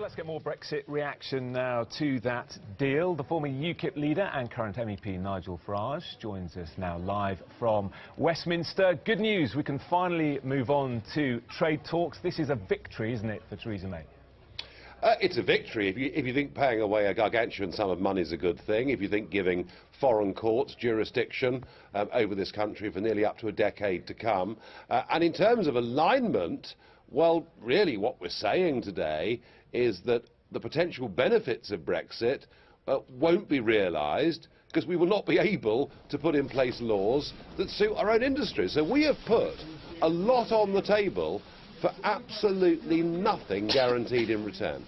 let's get more Brexit reaction now to that deal. The former UKIP leader and current MEP Nigel Farage joins us now live from Westminster. Good news, we can finally move on to trade talks. This is a victory, isn't it, for Theresa May? It's a victory if you think paying away a gargantuan sum of money is a good thing, if you think giving foreign courts jurisdiction over this country for nearly up to a decade to come. And in terms of alignment, well, really what we're saying today is that the potential benefits of Brexit won't be realised because we will not be able to put in place laws that suit our own industry. So we have put a lot on the table for absolutely nothing guaranteed in return.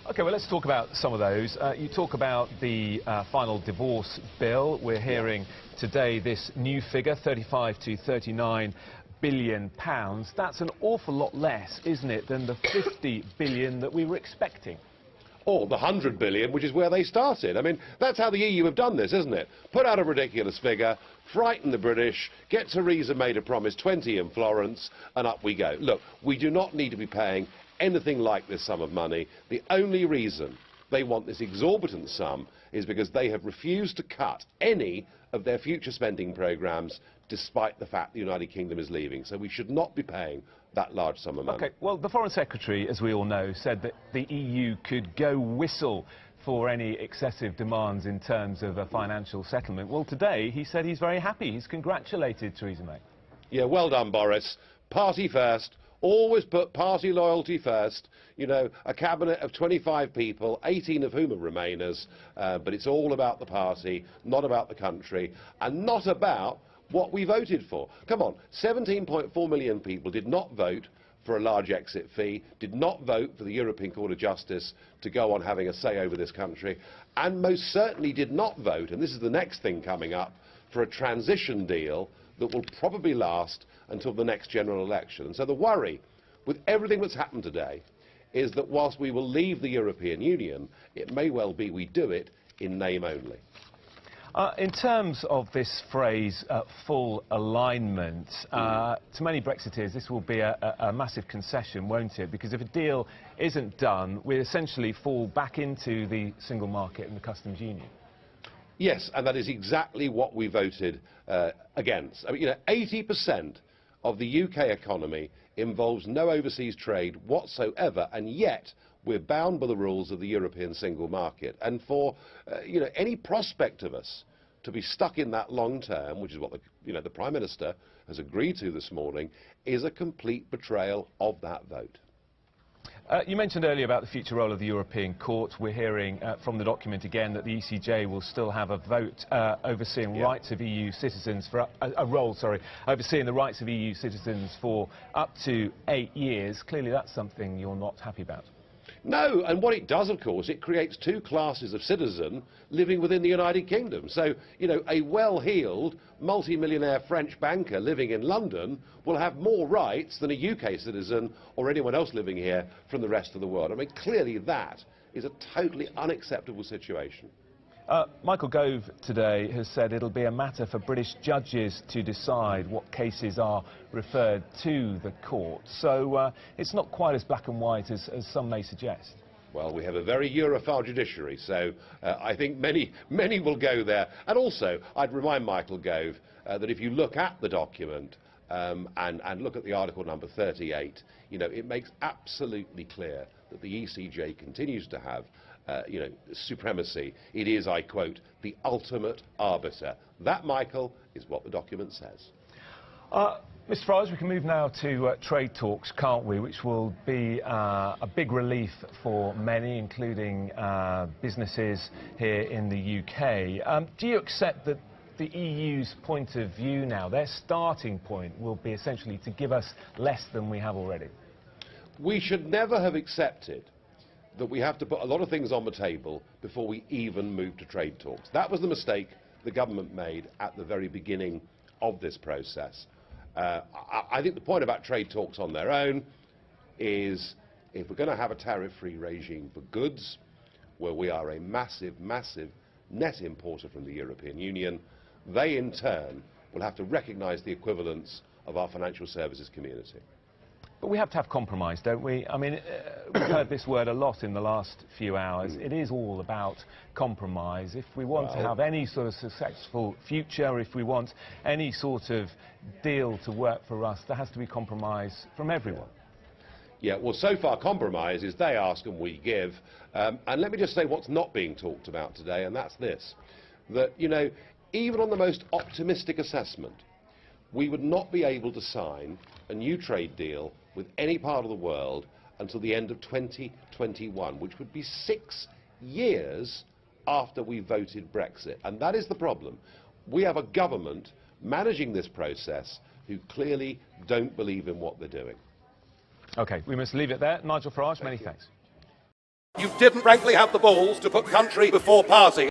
OK, well, let's talk about some of those. You talk about the final divorce bill. We're hearing today this new figure, 35 to 39 billion pounds. That's an awful lot less, isn't it, than the 50 billion that we were expecting? Or the 100 billion, which is where they started. I mean, that's how the EU have done this, isn't it? Put out a ridiculous figure, frighten the British, get Theresa May to promise 20 in Florence, and up we go. Look, we do not need to be paying anything like this sum of money. The only reason they want this exorbitant sum is because they have refused to cut any of their future spending programmes, despite the fact the United Kingdom is leaving. So we should not be paying that large sum of money. OK, well, the Foreign Secretary, as we all know, said that the EU could go whistle for any excessive demands in terms of a financial settlement. Well, today he said he's very happy. He's congratulated Theresa May. Yeah, well done, Boris. Party first. Always put party loyalty first. You know, a cabinet of 25 people, 18 of whom are Remainers, but it's all about the party, not about the country, and not about what we voted for. Come on, 17.4 million people did not vote for a large exit fee, did not vote for the European Court of Justice to go on having a say over this country, and most certainly did not vote, and this is the next thing coming up, for a transition deal that will probably last until the next general election. And so the worry with everything that's happened today is that whilst we will leave the European Union, it may well be we do it in name only. In terms of this phrase, full alignment, to many Brexiteers this will be a massive concession, won't it? Because if a deal isn't done, we essentially fall back into the single market and the customs union. Yes, and that is exactly what we voted against. I mean, you know, 80% of the UK economy involves no overseas trade whatsoever, and yet we're bound by the rules of the European single market. And for you know, any prospect of us to be stuck in that long term, which is what the Prime Minister has agreed to this morning, is a complete betrayal of that vote. You mentioned earlier about the future role of the European Court. We're hearing from the document again that the ECJ will still have a vote overseeing rights of EU citizens for overseeing the rights of EU citizens for up to 8 years. Clearly that's something you're not happy about. No, and what it does, of course, it creates two classes of citizen living within the United Kingdom. So, you know, a well-heeled, multi-millionaire French banker living in London will have more rights than a UK citizen or anyone else living here from the rest of the world. I mean, clearly that is a totally unacceptable situation. Michael Gove today has said it'll be a matter for British judges to decide what cases are referred to the court. So it's not quite as black and white as some may suggest. Well, we have a very Europhile judiciary, so I think many will go there. And also, I'd remind Michael Gove that if you look at the document and look at the article number 38, you know, it makes absolutely clear that the ECJ continues to have supremacy. It is, I quote, the ultimate arbiter. That, Michael, is what the document says. Mr Farage, we can move now to trade talks, can't we, which will be a big relief for many, including businesses here in the UK. Do you accept that the EU's point of view now, their starting point, will be essentially to give us less than we have already? We should never have accepted that we have to put a lot of things on the table before we even move to trade talks. That was the mistake the government made at the very beginning of this process. I think the point about trade talks on their own is if we're going to have a tariff-free regime for goods, where we are a massive, massive net importer from the European Union, they in turn will have to recognise the equivalence of our financial services community. But we have to have compromise, don't we? I mean, we've heard this word a lot in the last few hours. It is all about compromise. If we want to have any sort of successful future, if we want any sort of deal to work for us, there has to be compromise from everyone. Yeah, well, so far compromise is they ask and we give. And let me just say what's not being talked about today, and that's this. That, you know, even on the most optimistic assessment, we would not be able to sign a new trade deal with any part of the world until the end of 2021, which would be 6 years after we voted Brexit. And that is the problem. We have a government managing this process who clearly don't believe in what they're doing. OK, we must leave it there. Nigel Farage, many thanks. You didn't frankly have the balls to put country before party.